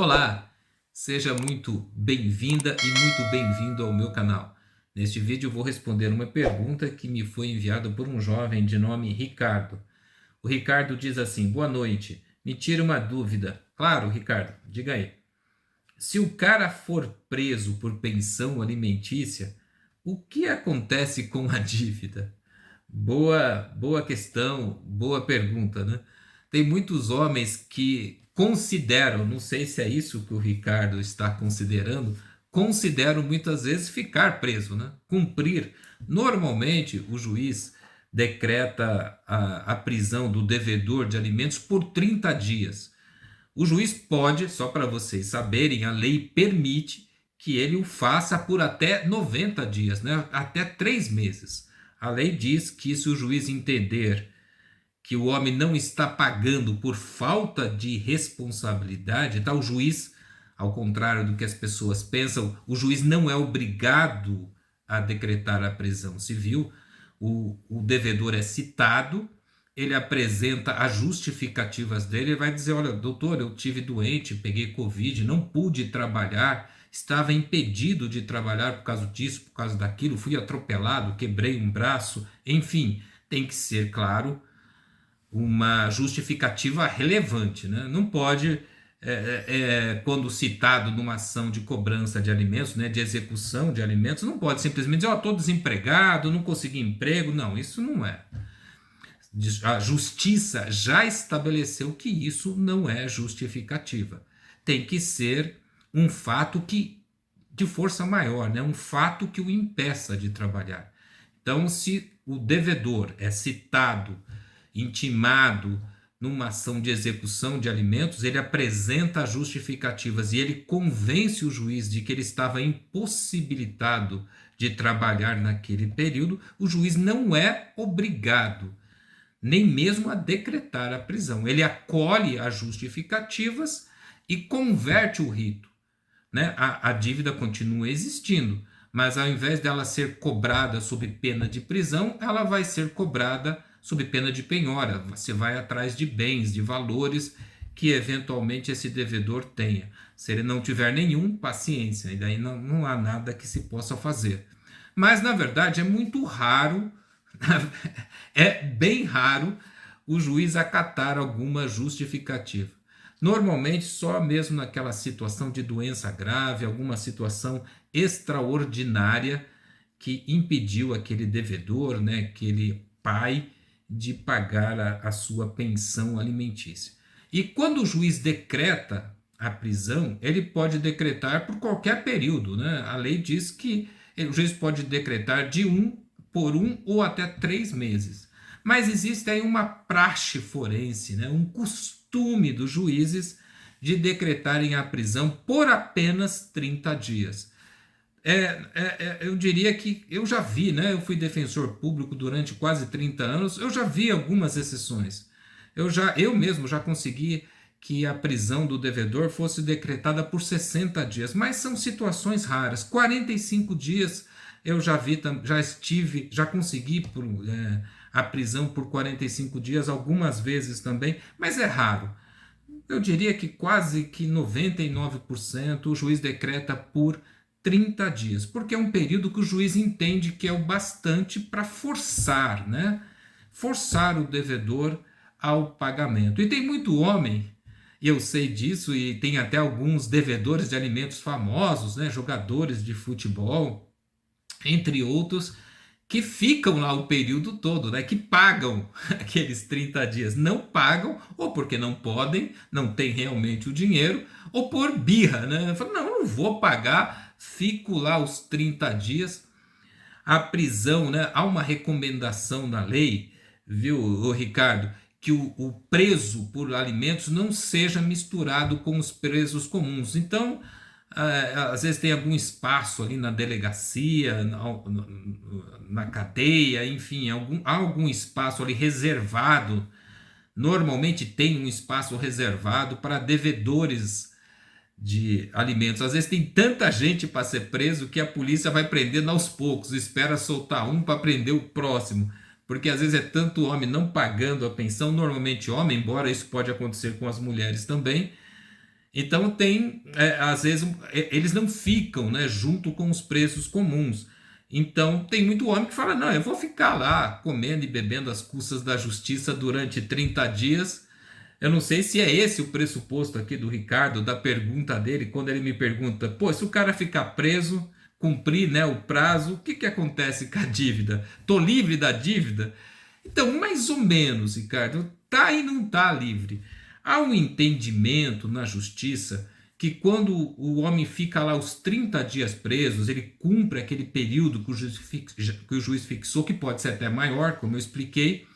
Olá, seja muito bem-vinda e muito bem-vindo ao meu canal. Neste vídeo eu vou responder uma pergunta que me foi enviada por um jovem de nome Ricardo. O Ricardo diz assim: boa noite, me tira uma dúvida. Claro, Ricardo, diga aí. Se o cara for preso por pensão alimentícia, o que acontece com a dívida? Boa questão, boa pergunta, né? Tem muitos homens que consideram, não sei se é isso que o Ricardo está considerando, consideram muitas vezes ficar preso, né? Cumprir. Normalmente, o juiz decreta a prisão do devedor de alimentos por 30 dias. O juiz pode, só para vocês saberem, a lei permite que ele o faça por até 90 dias, né? Até 3 meses. A lei diz que se o juiz entender que o homem não está pagando por falta de responsabilidade, tá? O juiz, ao contrário do que as pessoas pensam, o juiz não é obrigado a decretar a prisão civil. O devedor é citado, ele apresenta as justificativas dele, ele vai dizer: olha, doutor, eu tive doente, peguei Covid, não pude trabalhar, estava impedido de trabalhar por causa disso, por causa daquilo, fui atropelado, quebrei um braço, enfim, tem que ser, claro, uma justificativa relevante, né? Não pode, quando citado numa ação de cobrança de alimentos, né, de execução de alimentos, não pode simplesmente dizer: estou desempregado, não consegui emprego. Não, isso não é. A justiça já estabeleceu que isso não é justificativa. Tem que ser um fato que de força maior, né? Um fato que o impeça de trabalhar. Então, se o devedor é citado, intimado numa ação de execução de alimentos, ele apresenta justificativas e ele convence o juiz de que ele estava impossibilitado de trabalhar naquele período, o juiz não é obrigado nem mesmo a decretar a prisão. Ele acolhe as justificativas e converte o rito, né? A dívida continua existindo, mas ao invés dela ser cobrada sob pena de prisão, ela vai ser cobrada sob pena de penhora. Você vai atrás de bens, de valores que eventualmente esse devedor tenha. Se ele não tiver nenhum, paciência, e daí não há nada que se possa fazer. Mas, na verdade, é muito raro, é bem raro o juiz acatar alguma justificativa. Normalmente, só mesmo naquela situação de doença grave, alguma situação extraordinária que impediu aquele devedor, né, aquele pai, de pagar a sua pensão alimentícia. E quando o juiz decreta a prisão, ele pode decretar por qualquer período, né? A lei diz que o juiz pode decretar por um ou até 3 meses. Mas existe aí uma praxe forense, né? Um costume dos juízes de decretarem a prisão por apenas 30 dias. Eu diria que eu já vi, né? Eu fui defensor público durante quase 30 anos, eu já vi algumas exceções. Eu mesmo já consegui que a prisão do devedor fosse decretada por 60 dias, mas são situações raras. 45 dias eu já vi, já consegui a prisão por 45 dias algumas vezes também, mas é raro. Eu diria que quase que 99% o juiz decreta por 30 dias, porque é um período que o juiz entende que é o bastante para forçar, né? Forçar o devedor ao pagamento. E tem muito homem, e eu sei disso, e tem até alguns devedores de alimentos famosos, né? Jogadores de futebol, entre outros, que ficam lá o período todo, né? Que pagam aqueles 30 dias. Não pagam, ou porque não podem, não tem realmente o dinheiro, ou por birra, né? Falam: não, eu não vou pagar, fico lá os 30 dias. A prisão, né? Há uma recomendação na lei, viu, Ricardo, que o preso por alimentos não seja misturado com os presos comuns. Então, às vezes tem algum espaço ali na delegacia, na cadeia, enfim, há algum espaço ali reservado. Normalmente tem um espaço reservado para devedores de alimentos. Às vezes tem tanta gente para ser preso que a polícia vai prendendo aos poucos, espera soltar um para prender o próximo, porque às vezes é tanto homem não pagando a pensão, normalmente homem, embora isso pode acontecer com as mulheres também, Então tem, às vezes, eles não ficam, né, junto com os presos comuns. Então tem muito homem que fala, não, eu vou ficar lá comendo e bebendo às custas da justiça durante 30 dias. Eu não sei se é esse o pressuposto aqui do Ricardo, da pergunta dele, quando ele me pergunta, pô, se o cara ficar preso, cumprir, né, o prazo, o que que acontece com a dívida? Tô livre da dívida? Então, mais ou menos, Ricardo, tá e não tá livre. Há um entendimento na justiça que quando o homem fica lá os 30 dias presos, ele cumpre aquele período que o juiz fixou, que pode ser até maior, como eu expliquei,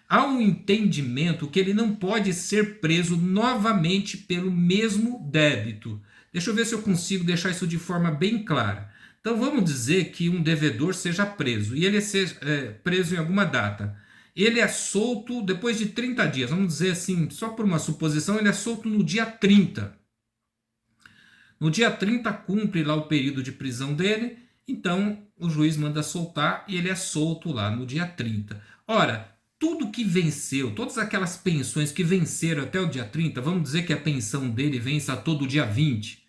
há um entendimento que ele não pode ser preso novamente pelo mesmo débito. Deixa eu ver se eu consigo deixar isso de forma bem clara. Então vamos dizer que um devedor seja preso e ele seja preso em alguma data. Ele é solto depois de 30 dias, vamos dizer assim, só por uma suposição, ele é solto no dia 30. No dia 30 cumpre lá o período de prisão dele, então o juiz manda soltar e ele é solto lá no dia 30. Ora, tudo que venceu, todas aquelas pensões que venceram até o dia 30, vamos dizer que a pensão dele vença todo dia 20.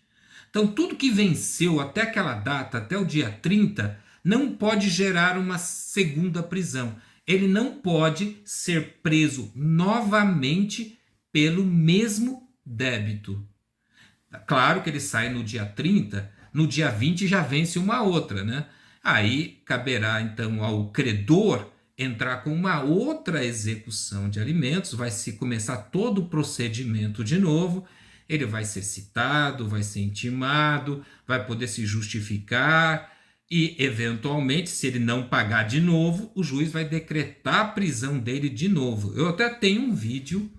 Então, tudo que venceu até aquela data, até o dia 30, não pode gerar uma segunda prisão. Ele não pode ser preso novamente pelo mesmo débito. Claro que ele sai no dia 30, no dia 20 já vence uma outra, né? Aí caberá então ao credor entrar com uma outra execução de alimentos, vai se começar todo o procedimento de novo, ele vai ser citado, vai ser intimado, vai poder se justificar e, eventualmente, se ele não pagar de novo, o juiz vai decretar a prisão dele de novo. Eu até tenho um vídeo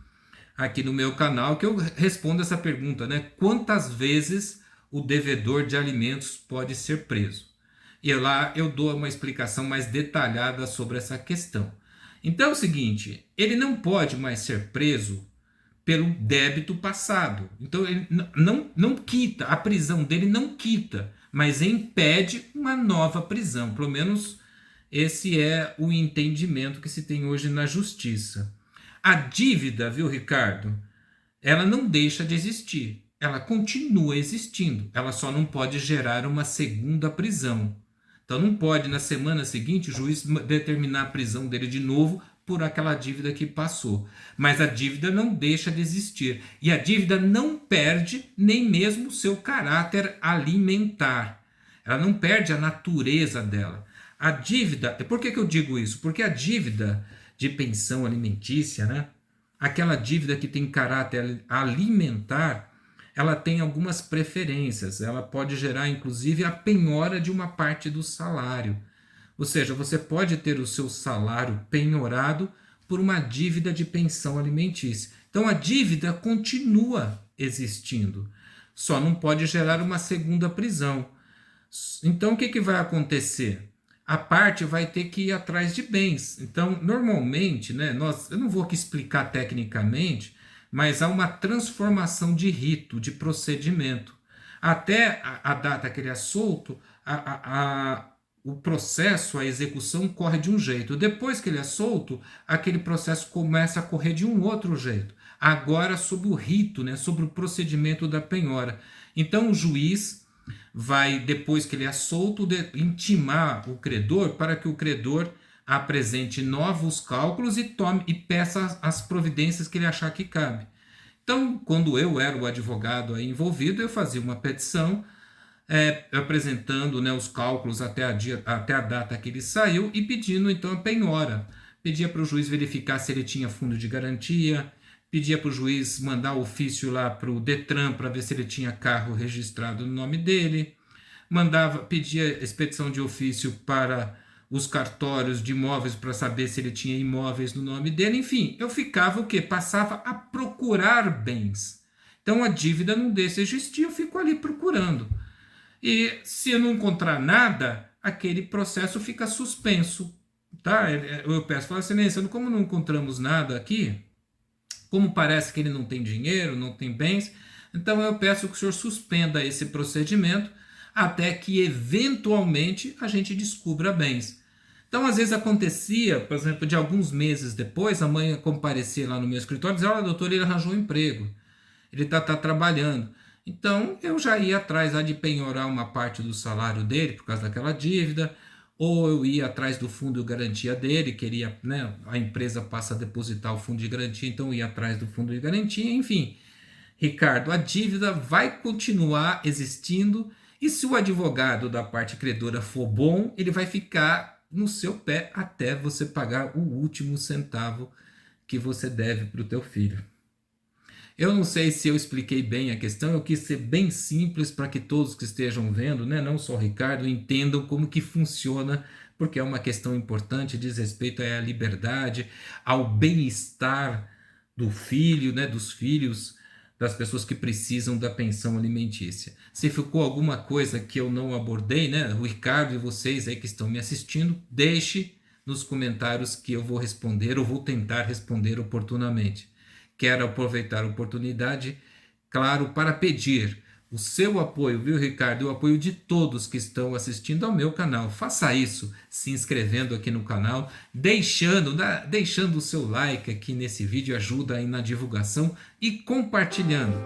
aqui no meu canal que eu respondo essa pergunta, né? Quantas vezes o devedor de alimentos pode ser preso? E lá eu dou uma explicação mais detalhada sobre essa questão. Então é o seguinte, ele não pode mais ser preso pelo débito passado. Então ele não quita, a prisão dele não quita, mas impede uma nova prisão. Pelo menos esse é o entendimento que se tem hoje na justiça. A dívida, viu, Ricardo? Ela não deixa de existir. Ela continua existindo. Ela só não pode gerar uma segunda prisão. Então não pode, na semana seguinte, o juiz determinar a prisão dele de novo por aquela dívida que passou. Mas a dívida não deixa de existir. E a dívida não perde nem mesmo o seu caráter alimentar. Ela não perde a natureza dela. A dívida, por que eu digo isso? Porque a dívida de pensão alimentícia, né? Aquela dívida que tem caráter alimentar, ela tem algumas preferências. Ela pode gerar, inclusive, a penhora de uma parte do salário. Ou seja, você pode ter o seu salário penhorado por uma dívida de pensão alimentícia. Então, a dívida continua existindo, só não pode gerar uma segunda prisão. Então, o que vai acontecer? A parte vai ter que ir atrás de bens. Então, normalmente, né, eu não vou aqui explicar tecnicamente, mas há uma transformação de rito, de procedimento. Até a data que ele é solto, o processo, a execução corre de um jeito. Depois que ele é solto, aquele processo começa a correr de um outro jeito. Agora sobre o rito, né, sobre o procedimento da penhora. Então o juiz vai, depois que ele é solto, intimar o credor para que o credor apresente novos cálculos e peça as providências que ele achar que cabe. Então, quando eu era o advogado aí envolvido, eu fazia uma petição apresentando, né, os cálculos até a data que ele saiu e pedindo então a penhora. Pedia para o juiz verificar se ele tinha fundo de garantia, pedia para o juiz mandar ofício lá para o Detran para ver se ele tinha carro registrado no nome dele, pedia expedição de ofício para os cartórios de imóveis para saber se ele tinha imóveis no nome dele, enfim, eu ficava o quê? Passava a procurar bens. Então a dívida não deixa de existir, eu fico ali procurando. E se eu não encontrar nada, aquele processo fica suspenso. Tá? Eu peço, falo, excelência, como não encontramos nada aqui, como parece que ele não tem dinheiro, não tem bens, então eu peço que o senhor suspenda esse procedimento até que eventualmente a gente descubra bens. Então, às vezes acontecia, por exemplo, de alguns meses depois, a mãe comparecia lá no meu escritório e dizia, olha, doutor, ele arranjou um emprego. ele está trabalhando. Então, eu já ia atrás de penhorar uma parte do salário dele por causa daquela dívida, ou eu ia atrás do fundo de garantia dele, queria, né, a empresa passa a depositar o fundo de garantia, então eu ia atrás do fundo de garantia, enfim. Ricardo, a dívida vai continuar existindo e se o advogado da parte credora for bom, ele vai ficar no seu pé até você pagar o último centavo que você deve para o teu filho. Eu não sei se eu expliquei bem a questão, eu quis ser bem simples para que todos que estejam vendo, né, não só o Ricardo, entendam como que funciona, porque é uma questão importante, diz respeito à liberdade, ao bem-estar do filho, né, dos filhos, das pessoas que precisam da pensão alimentícia. Se ficou alguma coisa que eu não abordei, né, o Ricardo e vocês aí que estão me assistindo, deixe nos comentários que eu vou responder ou vou tentar responder oportunamente. Quero aproveitar a oportunidade, claro, para pedir o seu apoio, viu, Ricardo? E o apoio de todos que estão assistindo ao meu canal. Faça isso se inscrevendo aqui no canal, deixando o seu like aqui nesse vídeo, ajuda aí na divulgação e compartilhando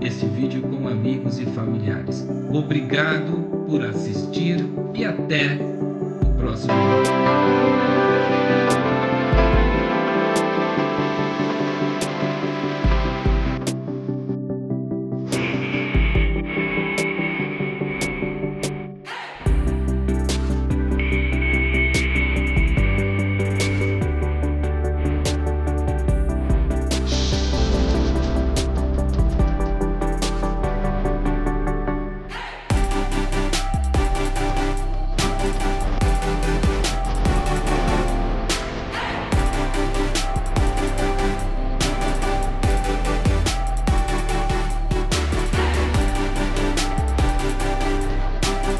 esse vídeo com amigos e familiares. Obrigado por assistir e até o próximo vídeo.